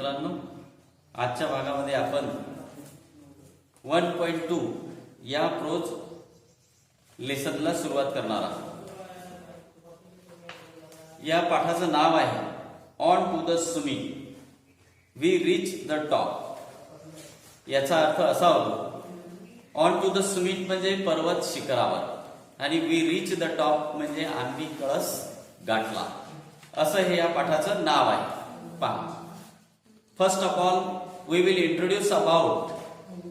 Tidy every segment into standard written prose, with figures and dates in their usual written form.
मित्रांनो, आजच्या भागामध्ये आपण 1.2 या प्रोज लेसनला सुरुवात करणार आहोत। या पाठाचं नाव आहे on to the summit we reach the top. याचा अर्थ असा होतो, ऑन टू द सुमित म्हणजे पर्वत शिखरावर आणि वी रीच द टॉप म्हणजे आम्ही कळस गाठला, असं हे या पाठाचं नाव आहे। पहा, first of all we will introduce about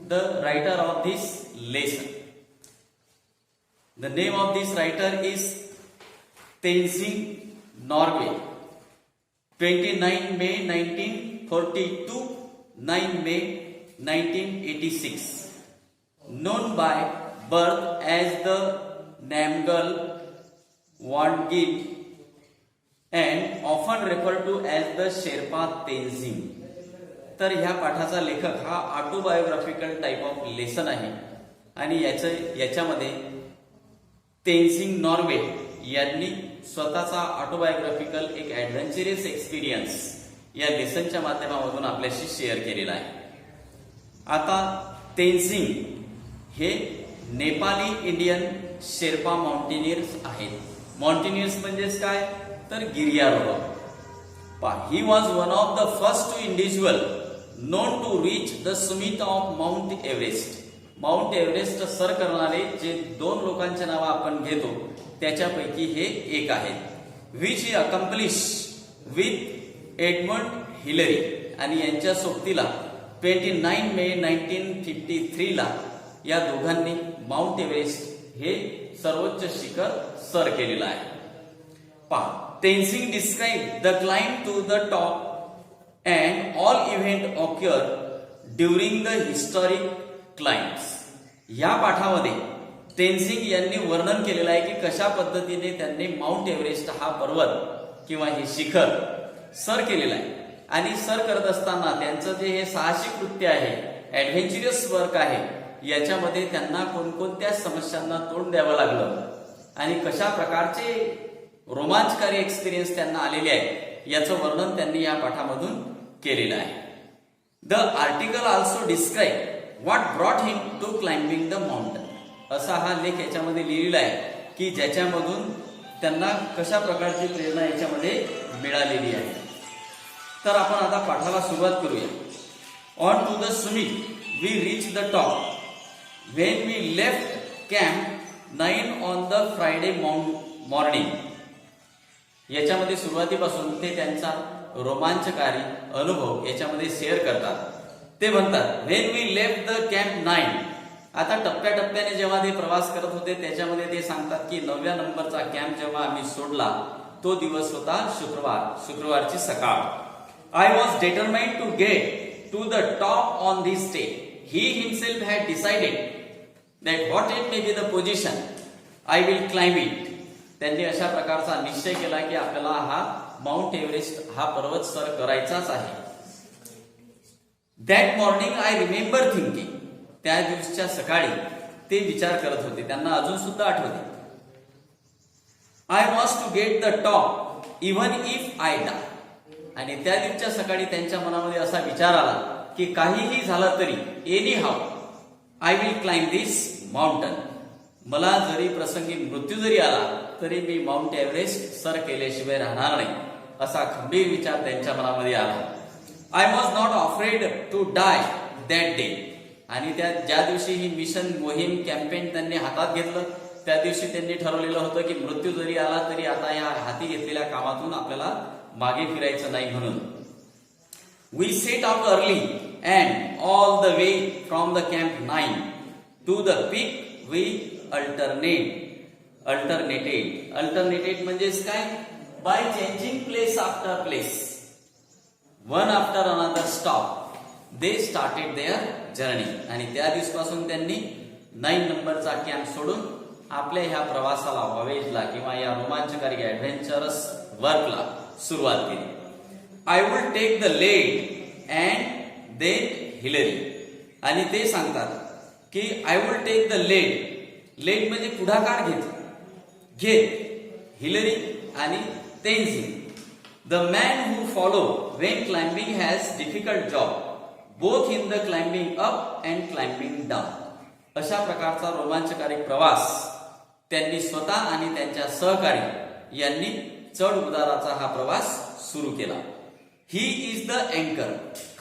the writer of this lesson. The name of this writer is Tenzing Norgay. 29 May 1942, 9 May 1986, known by birth as the Namgyal Wangil and often referred to as the Sherpa Tenzing। तर ह्या पाठाचा लेखक हा autobiographical type of lesson आहे आणि याच्यामध्ये तेनजिंग नॉर्गे यांनी स्वतःचा ऑटोबायोग्राफिकल एक ऍडव्हेंचरस एक्सपिरियन्स या लेसनच्या माध्यमातून आपल्याशी शेअर केलेला आहे। आता तेनजिंग हे नेपाली इंडियन शेर्पा माउंटेनियर्स आहेत। माउंटेनियर्स म्हणजेच काय तर गिर्यारोहक। He was one of the first individual known to reach the summit of Mount Everest. Mount Everest सर करणारे जे दोन लोकांचे नाव आपण घेतो त्याच्यापैकी हे एक आहेत, which he accomplish with Edmund Hillary. आणि यांच्या सोबतीला 29 May 1953 ला या दोघांनी माउंट एव्हरेस्ट हे सर्वोच्च शिखर सर केलेलं आहे। पहा, Tenzing describe the climb to the top and all event occur during the historic climbs। या पाठामध्ये तेनजिंग यांनी वर्णन केलेलं आहे की कशा पद्धतीने त्यांनी माउंट एव्हरेस्ट हा पर्वत किंवा हे शिखर सर केलेलं आहे आणि सर करत असताना त्यांचं जे हे साहसी कृत्य आहे, ऍडव्हेंचरस वर्क आहे, याच्यामध्ये त्यांना कोणकोणत्या समस्यांना तोंड द्यावं लागलं आणि कशा प्रकारचे रोमांचकारी एक्सपिरियन्स त्यांना आलेले आहे याचं वर्णन त्यांनी या पाठामधून केलेलं आहे। The article also describe what brought him to climbing the mountain. असा हा लेख याच्यामध्ये लिहिलेला आहे की ज्याच्यामधून त्यांना कशा प्रकारची प्रेरणा याच्यामध्ये मिळालेली आहे। तर आपण आता पाठाला सुरुवात करूया। On to the summit we reach the top when we left camp 9 on the Friday morning. याच्यामध्ये सुरुवातीपासून ते त्यांचा रोमांचकारी अनुभव याच्यामध्ये शेअर करतात। ते म्हणतात, when we left the camp 9। आता टप्प्याटप्प्याने जेव्हा ते प्रवास करत होते त्याच्यामध्ये ते सांगतात की 9व्या नंबरचा कॅम्प जेव्हा आम्ही सोडला तो दिवस होता शुक्रवारची सकाळ। I was determined to get to the top on this day. He himself had decided that what it may be the position I will climb it. त्यांनी अशा प्रकारचा निश्चय केला की आपल्याला हा माउंट एव्हरेस्ट हा पर्वत सर करायचाच आहे। That morning I remember thinking. त्या दिवसच्या सकाळी ते विचार करत होते, त्यांना अजून सुद्धा आठवते, I was to get the top even if I die. आणि त्या दिवसच्या सकाळी त्यांच्या मनामध्ये असा विचार आला की काहीही झालं तरी any how I will climb this mountain. मला जरी प्रसंगी मृत्यू जरी आला तरी मी माउंट एव्हरेस्ट सर केल्याशिवाय राहणार नाही, असा खंबीर विचार त्यांच्या मनामध्ये आला। I was not afraid to die that day. आणि ज्या दिवशी ही मिशन मोहीम कॅम्पेन त्यांनी हातात घेतलं त्या दिवशी त्यांनी ठरवलेलं होतं की मृत्यू जरी आला तरी आता या हाती घेतलेल्या कामातून आपल्याला मागे फिरायचं नाही म्हणून। We set out early and all the way from the camp 9 to the peak we alternated म्हणजेच काय, by changing place after place, one after another stop they started their journey. आणि त्या दिवसापासून त्यांनी 9 नंबरचा कॅम्प सोडून आपल्या ह्या प्रवासाला, व्हॉयेजला किंवा या रोमांचकारी ऍडव्हेंचरस वर्कला सुरुवात केली। I will take the lead and then Hillary. आणि ते सांगतात की I will take the lead म्हणजे पुढाकार घेत हिलरी आणि Tenzing The man who follow when climbing has difficult job, both in the climbing up and climbing down. अशा प्रकारचा रोमांचकारी प्रवास त्यांनी स्वतः आणि त्यांच्या सहकारी यांनी चढ उताराचा हा प्रवास सुरू केला. ही इज द अँकर.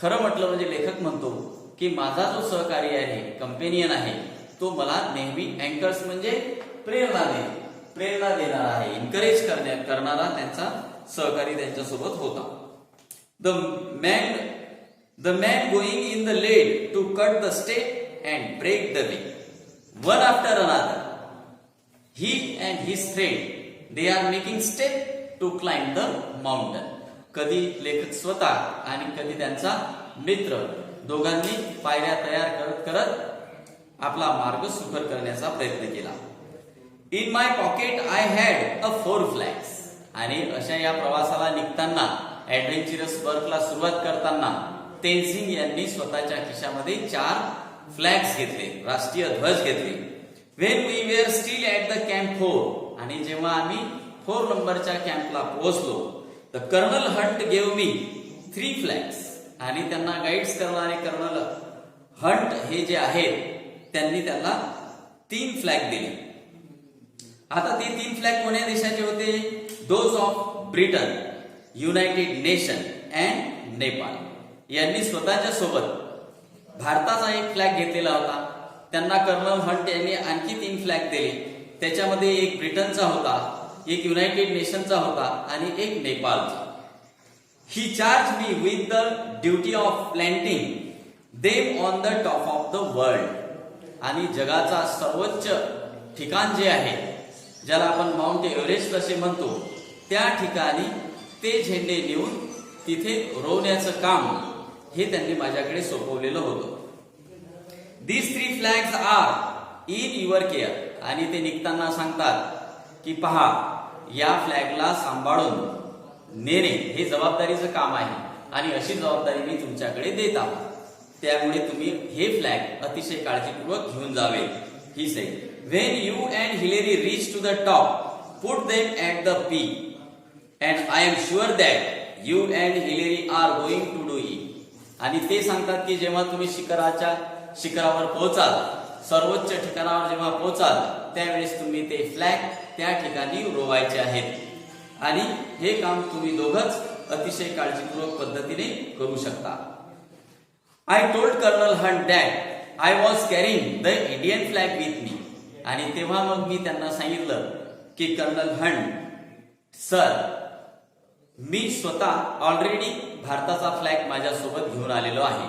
खरं म्हटलं म्हणजे लेखक म्हणतो की माझा जो सहकारी आहे, कंपेनियन आहे, तो मला नेहमी अँकर्स म्हणजे प्रेरणा देणारा आहे, एनकरेज करणारा त्यांचा सहकारी त्यांच्यासोबत होता. The man going in the lead to cut the step and break the way. One after another he and his friend they are making step to climb the mountain. कधी लेखक स्वतः आणि कधी त्यांचा मित्र दोघांनी पायऱ्या तयार करत करत आपला मार्ग सुकर करण्याचा प्रयत्न केला. In my pocket I had a 4 flags. आणि अशा या प्रवासाला निघताना, ऍडव्हेंचरस वर्कला सुरुवात करताना तेनसिंग यांनी स्वतःच्या खिशामध्ये 4 फ्लॅग्स घेतले, राष्ट्रीय ध्वज घेतले. When we were still at the camp 4. आणि जेव्हा आम्ही 4 नंबरच्या कॅम्पला पोहोचलो, the Colonel Hunt gave me 3 flags. आणि त्यांना गाईड्स करणारे कर्नल हंट हे जे आहेत त्यांनी त्याला 3 फ्लॅग दिले. आता ते 3 फ्लॅग कोण्या देशाचे होते? Those of Britain, United nation and Nepal. यांनी स्वतःच्या सोबत भारताचा एक फ्लॅग घेतलेला होता. त्यांना कर्नल हंट यांनी आणखी 3 फ्लॅग दिले. त्याच्यामध्ये एक ब्रिटनचा होता, एक युनायटेड नेशनचा होता आणि एक नेपाळचा. He charge me with the duty of planting them on the top of the world. आणि जगाचा सर्वोच्च ठिकाण जे आहे, ज्याला आपण माउंट एव्हरेस्ट असे म्हणतो, त्या ठिकाणी ते झेंडे नेऊन तिथे रोवण्याचं काम हे त्यांनी माझ्याकडे सोपवलेलं होतं. These 3 flags are in your care. आणि ते निघताना सांगतात की पहा, या फ्लॅगला सांभाळून नेणे हे जबाबदारीचं काम आहे आणि अशी जबाबदारी मी तुमच्याकडे देत आहोत. त्यामुळे तुम्ही हे फ्लॅग अतिशय काळजीपूर्वक घेऊन जावे. He say when you and Hillary reach to the top, put them at the peak and I am sure that you and Hillary are going to do it. आणि ते सांगतात की जेव्हा तुम्ही शिखरावर पोहोचाल, सर्वोच्च ठिकाणावर जेव्हा पोहोचाल, त्यावेळेस तुम्ही ते फ्लॅग त्या ठिकाणी रोवायचे आहेत. आणि हे काम तुम्ही दोघंच अतिशय काळजीपूर्वक पद्धतीने करू शकता. I told Colonel Hunt that I was carrying the Indian flag with me. आणि तेव्हा मग मी त्यांना सांगितलं की कर्नल हंट सर, मी स्वतः ऑलरेडी भारताचा फ्लॅग माझ्यासोबत घेऊन आलेलो आहे.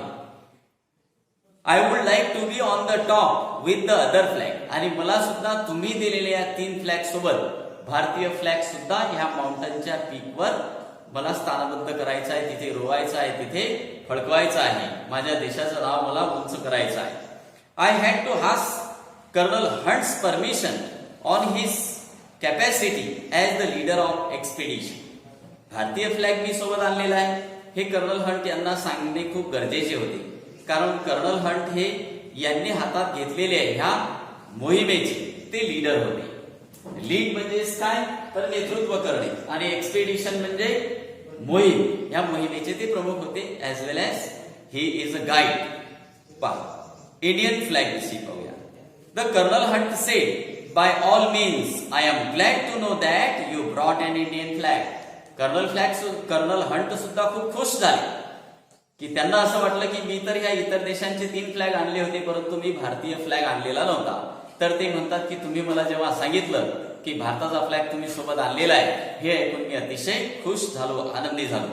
I would like to be on the top with the other flag. आणि मला सुद्धा तुम्ही दिलेल्या 3 फ्लॅग सोबत भारतीय फ्लॅग सुद्धा ह्या माउंटनच्या पीकवर मला स्थानबद्ध करायचं आहे, तिथे रोवायचं आहे, तिथे फडकवायचं आहे. माझ्या देशाचं नाव मला उंच करायचं आहे. I had to ask Colonel Hunt's permission on his capacity as the leader of expedition. भारतीय फ्लॅग मी सोबत आणलेला आहे हे कर्नल हंट यांना सांगणे खूप गरजेचे होते, कारण कर्नल हंट हे यांनी हातात घेतलेले ह्या मोहिमेचे ते लीडर होते. लीड म्हणजे काय, तर नेतृत्व करणे, आणि एक्सपेडिशन म्हणजे मोहीम, या मोहिमेचे ते प्रमुख होते. As well as he is a guide. पहा, इंडियन फ्लॅग विषयी पाहूया. The Colonel Hunt said, by all means I am glad to know that you brought an Indian flag. Colonel Hunt सुद्धा खूप खुश झाले की त्यांना असं वाटलं की मी तर ह्या इतर देशांचे 3 फ्लॅग आणले होते, परंतु मी भारतीय फ्लॅग आणलेला नव्हता. तर ते म्हणतात की तुम्ही मला जेव्हा सांगितलं की भारताचा फ्लॅग तुम्ही सोबत आणलेला आहे, हे ऐकून मी अतिशय खुश झालो, आनंदी झालो.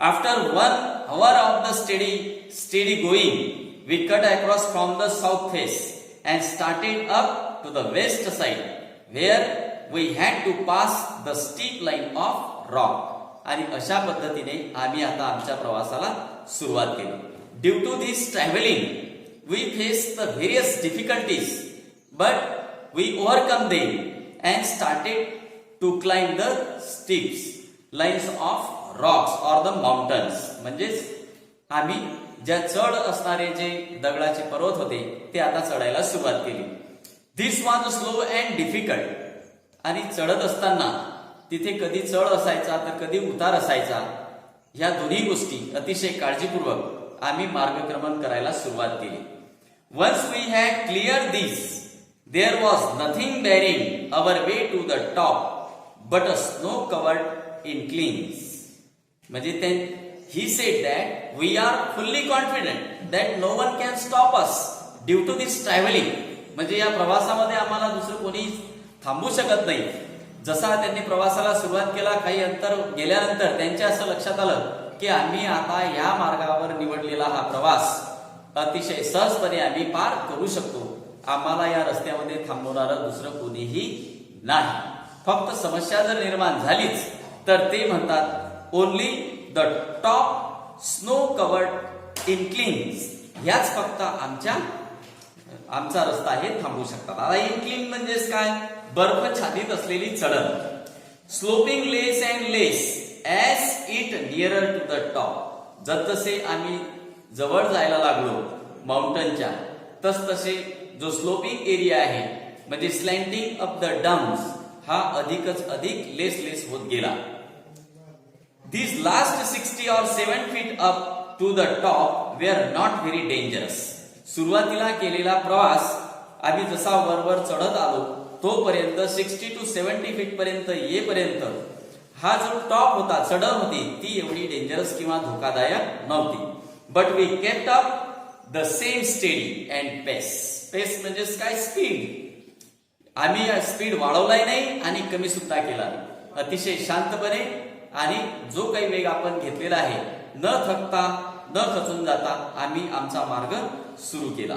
After 1 hour of the steady going, we cut across from the south face and started up to the west side where we had to pass the steep line of rock. आणि अशा पद्धतीने आम्ही आता आमच्या प्रवासाला सुरुवात केली. Due to this travelling we face the various difficulties, but we overcome them and started to climb the steep lines of rocks or the mountains. म्हणजेच आम्ही ज्या चढ असणारे जे दगडाचे पर्वत होते ते आता चढायला सुरुवात केली. This was slow and difficult. आणि चढत असताना तिथे कधी चढ असायचा तर कधी उतार असायचा. ह्या दोन्ही गोष्टी अतिशय काळजीपूर्वक आम्ही मार्गक्रमण करायला सुरुवात केली. Once we had clear this, there was nothing barring our way to the top but a snow covered inclines. म्हणजे he said that we are fully confident that no one can stop us due to this traveling. म्हणजे या प्रवासामध्ये आम्हाला दुसरं कोणी थांबू शकत नाही. जसा त्यांनी प्रवासाला सुरुवात केला, काही अंतर गेल्यानंतर त्यांच्या असं लक्षात आलं की आम्ही आता या मार्गावर निवडलेला हा प्रवास अतिशय सहजपणे आम्ही पार करू शकतो. आम्हाला या रस्त्यामध्ये थांबवणारं दुसरं कोणीही नाही. फक्त समस्या जर निर्माण झालीच तर ते म्हणतात only the top snow covered inclines. ह्याच फक्त आमचा रस्ता हे थांबवू शकतात. आता इन्क्लिन म्हणजेच काय? बर्फाच्छादित असलेली चढण. Sloping less and less as it nearer to the top. जसजसे आम्ही जवळ जायला लागलो माउंटनच्या, तसतसे जो स्लोपिंग एरिया आहे म्हणजे स्लँटिंग अप द डाउन्स हा अधिकच अधिक लेस होत गेला. These last 60 or 7 feet up to the top were not very dangerous. सुरुवातीला केलेला प्रवास आम्ही जसा वर चढत आलो तोपर्यंत 60 to 70 फीट पर्यंत येईपर्यंत हा जो टॉप होता, चढण होती, ती एवढी डेंजरस किंवा धोकादायक नव्हती. But we kept up the same steady and pace. Pace म्हणजे काय? स्पीड. आम्ही स्पीड वाढवलाय नाही आणि कमी सुद्धा केला नाही. अतिशय शांतपणे आणि जो काही वेग आपण घेतलेला आहे न थकता न खचून जाता आम्ही आमचा मार्ग सुरू केला.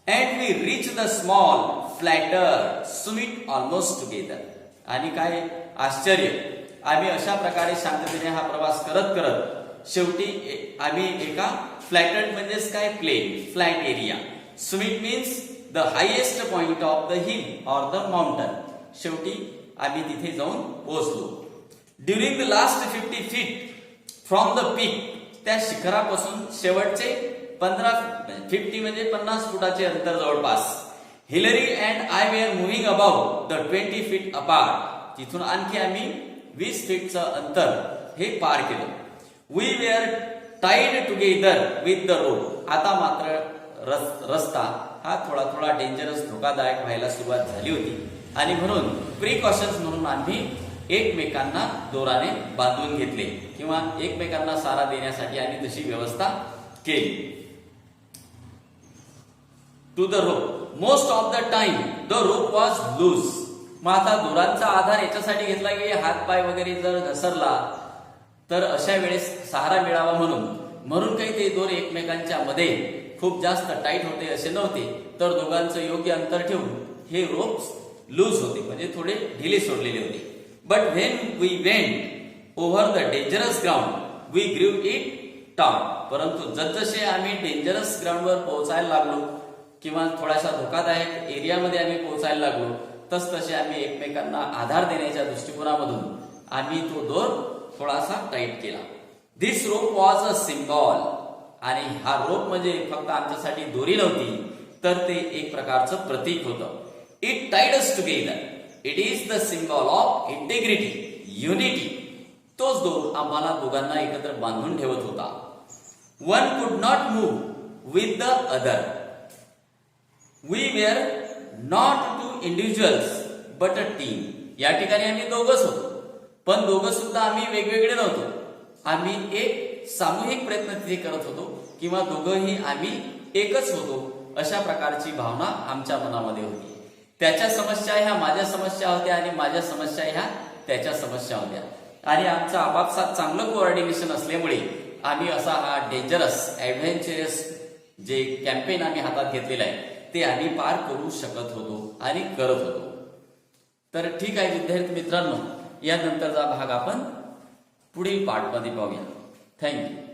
And we reach the small flatter summit almost together. आणि काय आश्चर्य, आम्ही अशा प्रकारे शांततेने हा प्रवास करत करत शेवटी आम्ही एका फ्लॅटेड म्हणजेच काय? Plain, flat area. Summit means the highest point of the hill or the mountain. शेवटी आम्ही तिथे जाऊन पोहोचलो. During the last 50 feet from the peak, त्या शिखरापासून शेवटचे 50 म्हणजे 50 फुटाचे अंतर जवळपास. Hillary and I were moving about the 20 feet apart. तिथून आणखी आम्ही 20 फीटचं अंतर हे पार केलं. We were tied together with the rope. आता मात्र रस्ता हा थोडा डेंजरस, धोकादायक व्हायला सुरुवात झाली होती आणि म्हणून प्रिकॉशन्स म्हणून आम्ही एकमेकांना दोराने बांधून घेतले किंवा एकमेकांना सहारा देण्यासाठी आम्ही तशी व्यवस्था केली. To the rope. Most of the time the rope was loose. मग आता दोरांचा आधार याच्यासाठी घेतला की हात पाय वगैरे जर घसरला तर अशा वेळेस सहारा मिळावा म्हणून काही ते दोर एकमेकांच्या मध्ये खूप जास्त टाईट होते असे नव्हते, तर दोघांचं योग्य अंतर ठेवून हे रोप लूज होते म्हणजे थोडे ढिले सोडलेले होते. But when we went over the dangerous ground, we grew it taut. परंतु जसजसे आम्ही डेंजरस ग्राउंडवर पोहोचायला लागलो किंवा थोड्याशा धोकादायक एरियामध्ये आम्ही पोहोचायला लागलो तसतसे आम्ही एकमेकांना आधार देण्याच्या दृष्टिकोनामधून आम्ही तो दोर थोडासा टाईट केला. दिस रोप वॉज अ सिम्बॉल. आणि हा रोप म्हणजे फक्त आमच्यासाठी दोरी नव्हती तर ते एक प्रकारचं प्रतीक होतं. It tied us together. It is the symbol of integrity, unity. तोच दोर आम्हाला दोघांना एकत्र बांधून ठेवत होता. One could not move with the other. We were not two individuals but a team. या ठिकाणी आम्ही दोघंच होतो, पण दोघं सुद्धा आम्ही वेगवेगळे नव्हतो. आम्ही एक सामूहिक प्रयत्न तिथे करत होतो किंवा दोघंही आम्ही एकच होतो अशा प्रकारची भावना आमच्या मनामध्ये होती. त्याच्या समस्या ह्या माझ्या समस्या होत्या आणि माझ्या समस्या ह्या त्याच्या समस्या होत्या आणि आमचं आपापसात चांगलं कोऑर्डिनेशन असल्यामुळे आम्ही असा हा डेंजरस ऍडव्हेंचरस जे कॅम्पेन आम्ही हातात घेतलेलं आहे ते आम्ही पार करू शकत होतो आणि करत होतो. तर ठीक आहे विद्यार्थी मित्रांनो, यानंतरचा भाग आपण पुढील पार्टमध्ये पाहूया. थँक्यू.